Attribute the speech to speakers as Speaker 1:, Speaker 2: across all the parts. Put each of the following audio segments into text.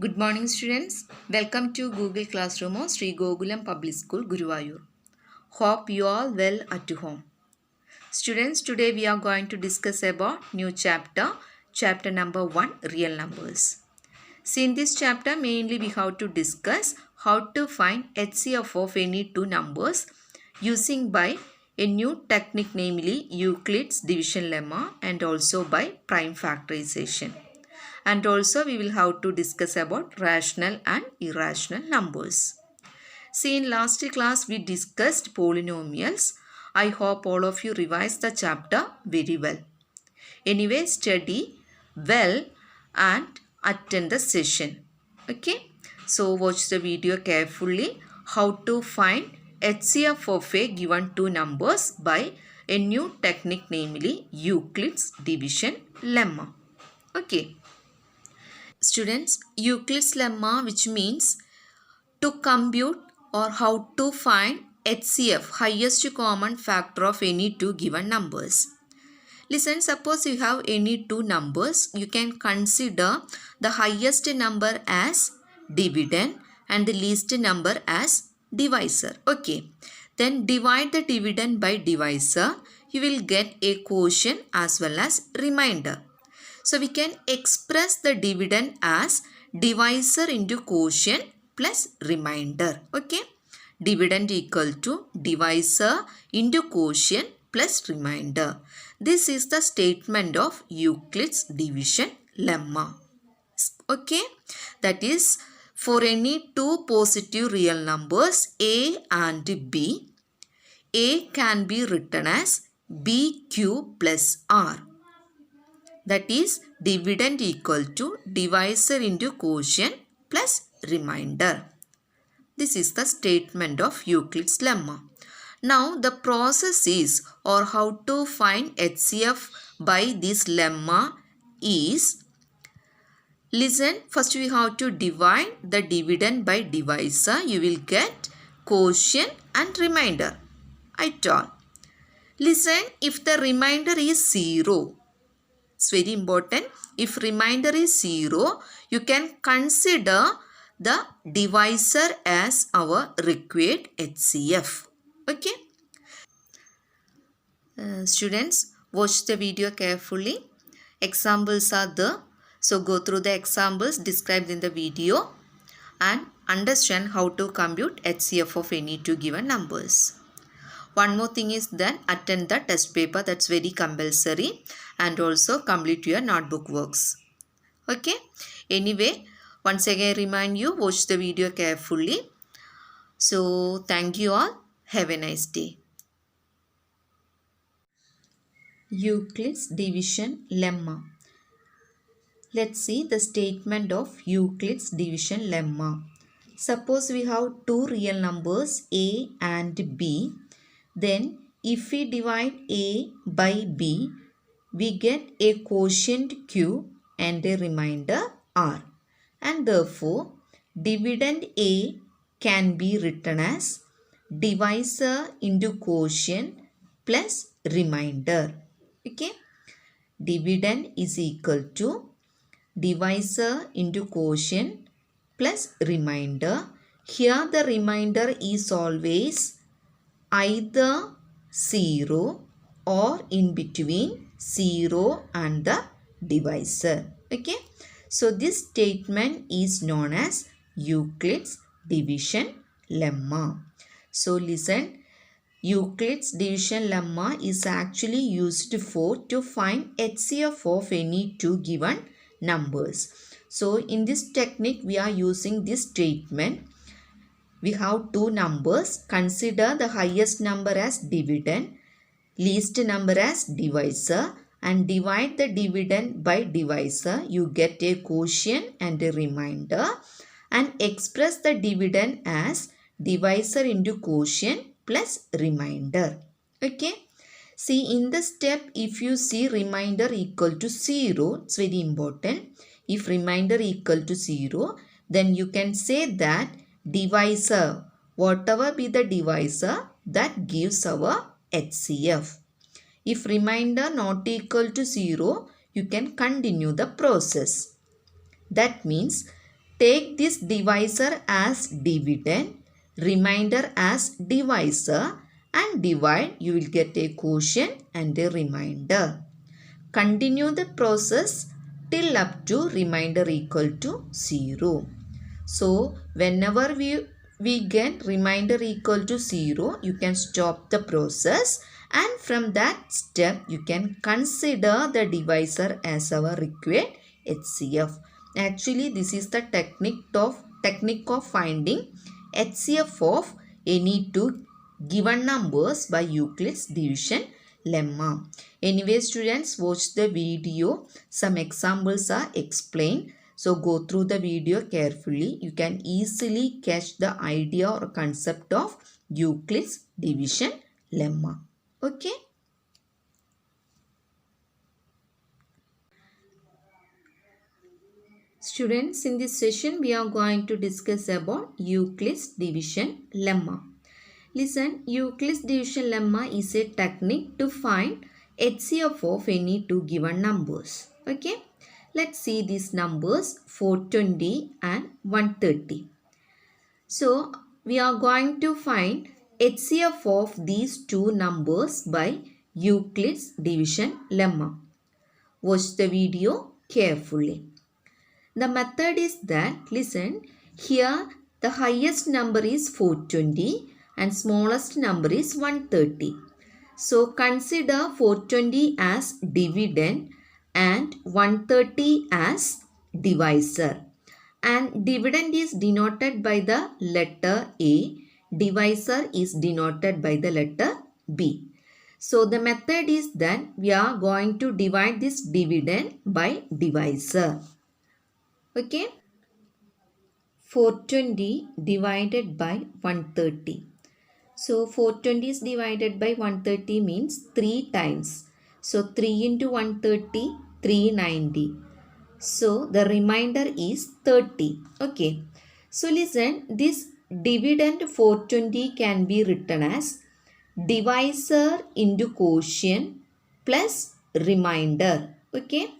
Speaker 1: Good morning, students. Welcome to Google Classroom of Sri Gokulam Public School, Guruvayur. Hope you all well at home. Students, today we are going to discuss about new chapter number 1, real numbers. See, in this chapter, mainly we have to discuss how to find HCF of any two numbers using by a new technique, namely Euclid's division lemma, and also by prime factorization. And also we will have to discuss about rational and irrational numbers. See, in last class we discussed polynomials. I hope all of you revised the chapter very well. Anyway, study well and attend the session. Okay. So watch the video carefully. How to find HCF of a given two numbers by a new technique, namely Euclid's division lemma. Okay. Students, Euclid's lemma, which means to compute or how to find HCF, highest common factor of any two given numbers. Listen, suppose you have any two numbers, you can consider the highest number as dividend and the least number as divisor. Okay, then divide the dividend by divisor, you will get a quotient as well as remainder. So we can express the dividend as divisor into quotient plus remainder. Okay. Dividend equal to divisor into quotient plus remainder. This is the statement of Euclid's division lemma. Okay. That is, for any two positive real numbers A and B, A can be written as BQ plus R. That is, dividend equal to divisor into quotient plus remainder. This is the statement of Euclid's lemma. Now the process is, or how to find HCF by this lemma is, listen, first we have to divide the dividend by divisor. You will get quotient and remainder. I told. Listen, if the remainder is 0, it's very important. If remainder is 0, you can consider the divisor as our required HCF. Okay. Students, watch the video carefully. Examples are there. So go through the examples described in the video and understand how to compute HCF of any two given numbers. One more thing is then attend the test paper, that's very compulsory, and also complete your notebook works. Okay. Anyway, once again remind you, watch the video carefully. So thank you all. Have a nice day. Euclid's division lemma. Let's see the statement of Euclid's division lemma. Suppose we have two real numbers A and B. Then if we divide A by B, we get a quotient Q and a remainder R. And therefore, dividend A can be written as divisor into quotient plus remainder. Okay. Dividend is equal to divisor into quotient plus remainder. Here the remainder is always either 0 or in between 0 and the divisor. Okay. So this statement is known as Euclid's division lemma. So listen, Euclid's division lemma is actually used for to find HCF of any two given numbers. So in this technique we are using this statement. We have two numbers. Consider the highest number as dividend, least number as divisor, and divide the dividend by divisor. You get a quotient and a remainder, and express the dividend as divisor into quotient plus remainder. Okay. See, in the step, if you see remainder equal to 0, it's very important. If remainder equal to 0, then you can say that divisor, whatever be the divisor, that gives our HCF. If remainder not equal to 0, you can continue the process. That means take this divisor as dividend, remainder as divisor, and divide. You will get a quotient and a remainder. Continue the process till up to remainder equal to 0. So whenever we get remainder equal to 0, you can stop the process, and from that step you can consider the divisor as our required HCF. Actually, this is the technique of finding HCF of any two given numbers by Euclid's division lemma. Anyway, students, watch the video. Some examples are explained. So go through the video carefully. You can easily catch the idea or concept of Euclid's division lemma. Okay. Students, in this session we are going to discuss about Euclid's division lemma. Listen, Euclid's division lemma is a technique to find HCF of any two given numbers. Okay. Let's see these numbers 420 and 130. So, we are going to find HCF of these two numbers by Euclid's division lemma. Watch the video carefully. The method is that, listen, here the highest number is 420 and smallest number is 130. So, consider 420 as dividend and 130 as divisor. And dividend is denoted by the letter A. Divisor is denoted by the letter B. So, the method is that we are going to divide this dividend by divisor. Okay. 420 divided by 130. So, 420 is divided by 130 means 3 times. So, 3 into 130, 390. So, the remainder is 30. Okay. So, listen, this dividend 420 can be written as divisor into quotient plus remainder. Okay.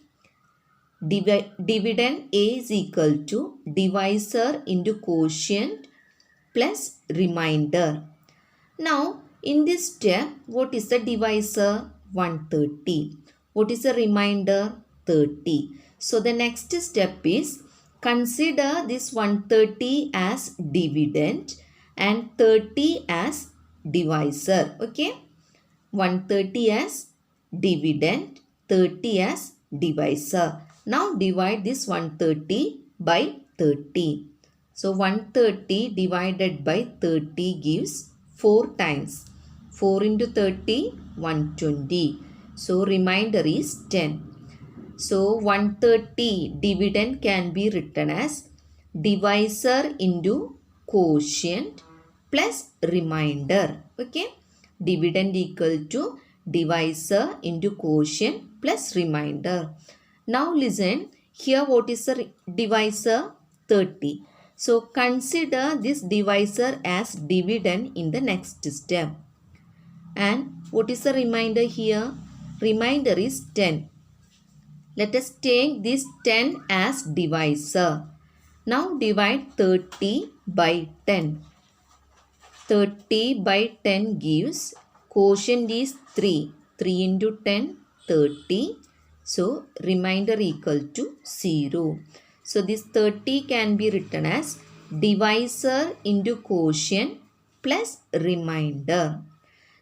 Speaker 1: Dividend A is equal to divisor into quotient plus remainder. Now, in this step, what is the divisor? 130. What is the remainder? 30. So, the next step is consider this 130 as dividend and 30 as divisor. Okay. 130 as dividend, 30 as divisor. Now, divide this 130 by 30. So, 130 divided by 30 gives 4 times. 4 into 30, 120. So, remainder is 10. So, 130 dividend can be written as divisor into quotient plus remainder. Okay. Dividend equal to divisor into quotient plus remainder. Now listen, here what is the divisor? 30. So consider this divisor as dividend in the next step. And what is the remainder here? Remainder is 10. Let us take this 10 as divisor. Now divide 30 by 10. 30 by 10 gives quotient is 3. 3 into 10, 30. So, remainder equal to 0. So, this 30 can be written as divisor into quotient plus remainder.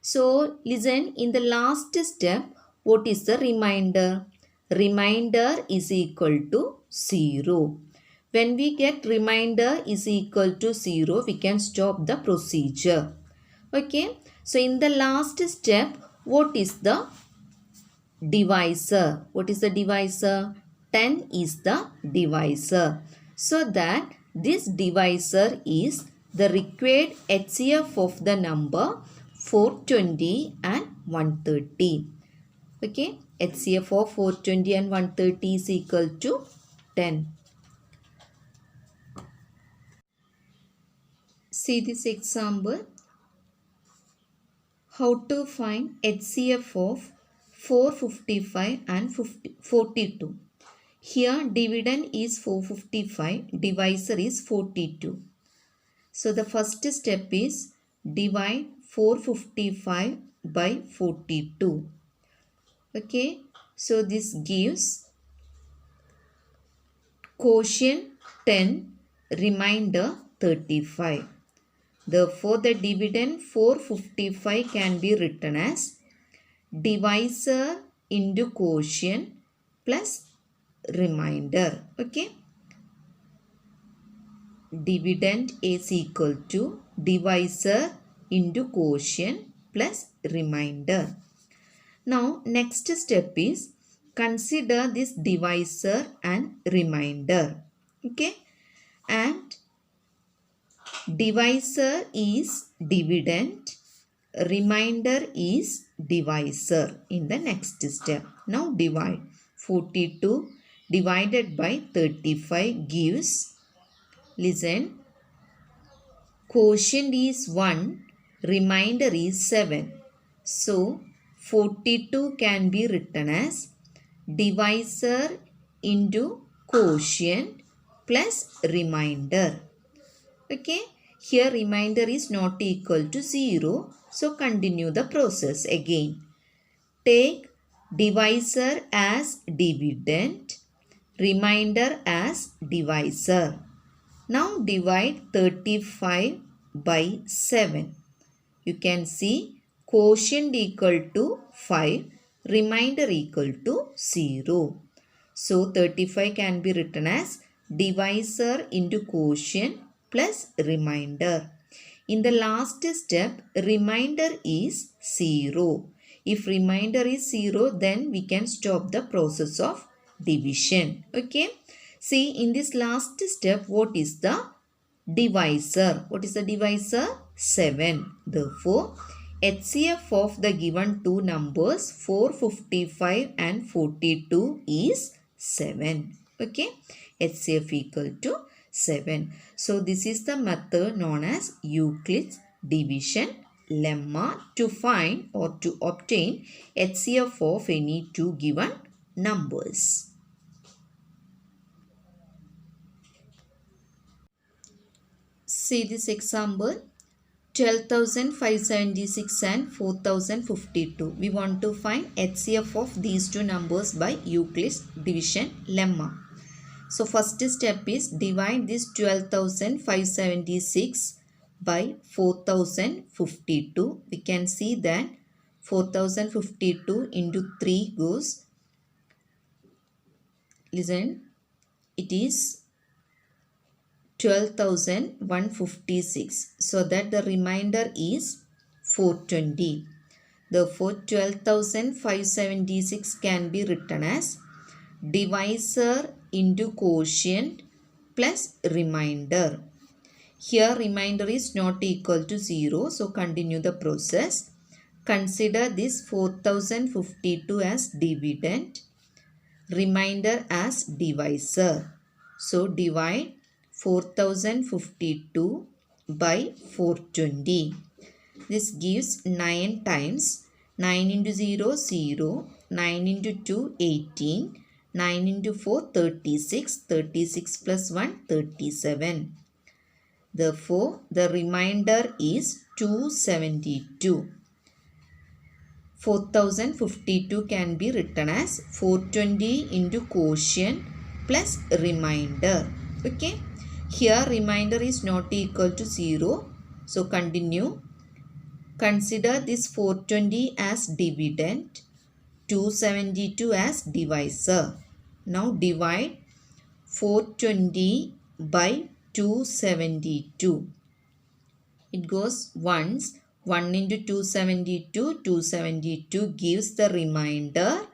Speaker 1: So, listen, in the last step, what is the remainder? Remainder is equal to 0. When we get remainder is equal to 0, we can stop the procedure. Okay. So, in the last step, what is the divisor? What is the divisor? 10 is the divisor. So that this divisor is the required HCF of the number 420 and 130. Okay. HCF of 420 and 130 is equal to 10. See this example. How to find HCF of 455 and 42. Here dividend is 455, divisor is 42. So the first step is divide 455 by 42. Okay, so this gives quotient 10, remainder 35. Therefore, the dividend 455 can be written as divisor into quotient plus remainder. Okay. Dividend is equal to divisor into quotient plus remainder. Now, next step is consider this divisor and remainder. Okay. And divisor is dividend, remainder is divisor in the next step. Now divide 42 divided by 35 gives, listen, quotient is 1, remainder is 7. So 42 can be written as divisor into quotient plus remainder. Okay, here remainder is not equal to 0. So continue the process again. Take divisor as dividend, remainder as divisor. Now divide 35 by 7. You can see quotient equal to 5, remainder equal to 0. So 35 can be written as divisor into quotient plus remainder. In the last step, remainder is 0. If remainder is 0, then we can stop the process of division. Okay. See, in this last step, what is the divisor? What is the divisor? 7. Therefore, HCF of the given two numbers 455 and 42 is 7. Okay. HCF equal to 7. So this is the method known as Euclid's division lemma to find or to obtain HCF of any two given numbers. See this example. 12,576 and 4,052. We want to find HCF of these two numbers by Euclid's division lemma. So first step is divide this 12,576 by 4,052. We can see that 4,052 into 3 goes, listen, it is 12,156. So that the remainder is 420. Therefore, 12,576 can be written as divisor into quotient plus remainder. Here remainder is not equal to 0. So continue the process. Consider this 4052 as dividend, remainder as divisor. So divide 4052 by 420. This gives 9 times 9 into 0, 0, 9 into 2, 18, 9 into 4, 36, 36 plus 1, 37. Therefore, the remainder is 272. 4052 can be written as 420 into quotient plus remainder. Okay. Here remainder is not equal to 0. So continue. Consider this 420 as dividend, 272 as divisor. Now divide 420 by 272. It goes once. 1 into 272. 272 gives the remainder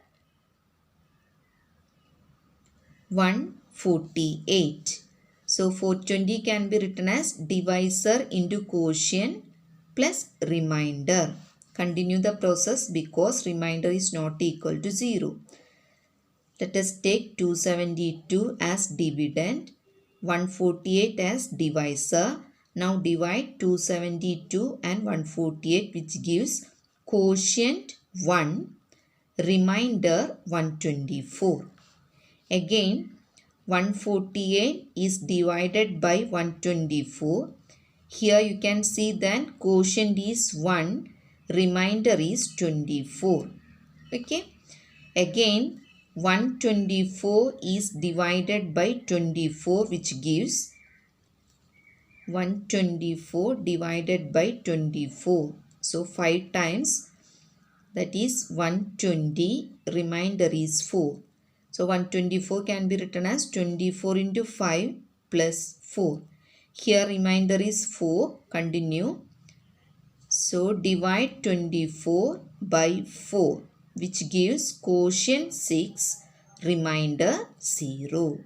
Speaker 1: 148. So 420 can be written as divisor into quotient plus remainder. Continue the process because remainder is not equal to 0. Let us take 272 as dividend, 148 as divisor. Now divide 272 and 148, which gives quotient 1, remainder 124. Again, 148 is divided by 124. Here you can see that quotient is 1, remainder is 24. Okay. Again, 124 is divided by 24, which gives 124 divided by 24. So 5 times, that is 120, remainder is 4. So 124 can be written as 24 into 5 plus 4. Here remainder is 4. Continue. So divide 24 by 4, which gives quotient 6, remainder 0.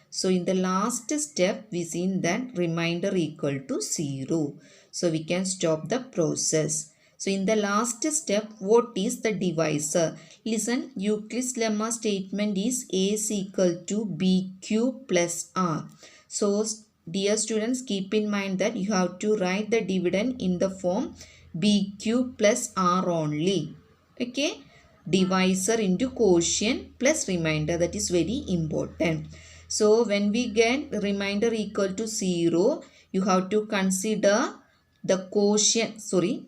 Speaker 1: So in the last step, we seen that remainder equal to 0. So we can stop the process. So in the last step, what is the divisor? Listen, Euclid's lemma statement is A is equal to BQ plus R. So dear students, keep in mind that you have to write the dividend in the form BQ plus R only. Okay. Divisor into quotient plus remainder. That is very important. So when we get remainder equal to 0, you have to consider the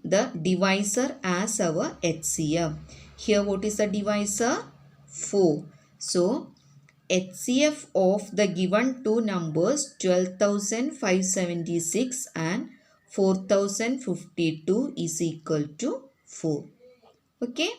Speaker 1: the divisor as our HCF. Here what is the divisor? 4. So HCF of the given two numbers 12,576 and 4,052 is equal to 4. Okay.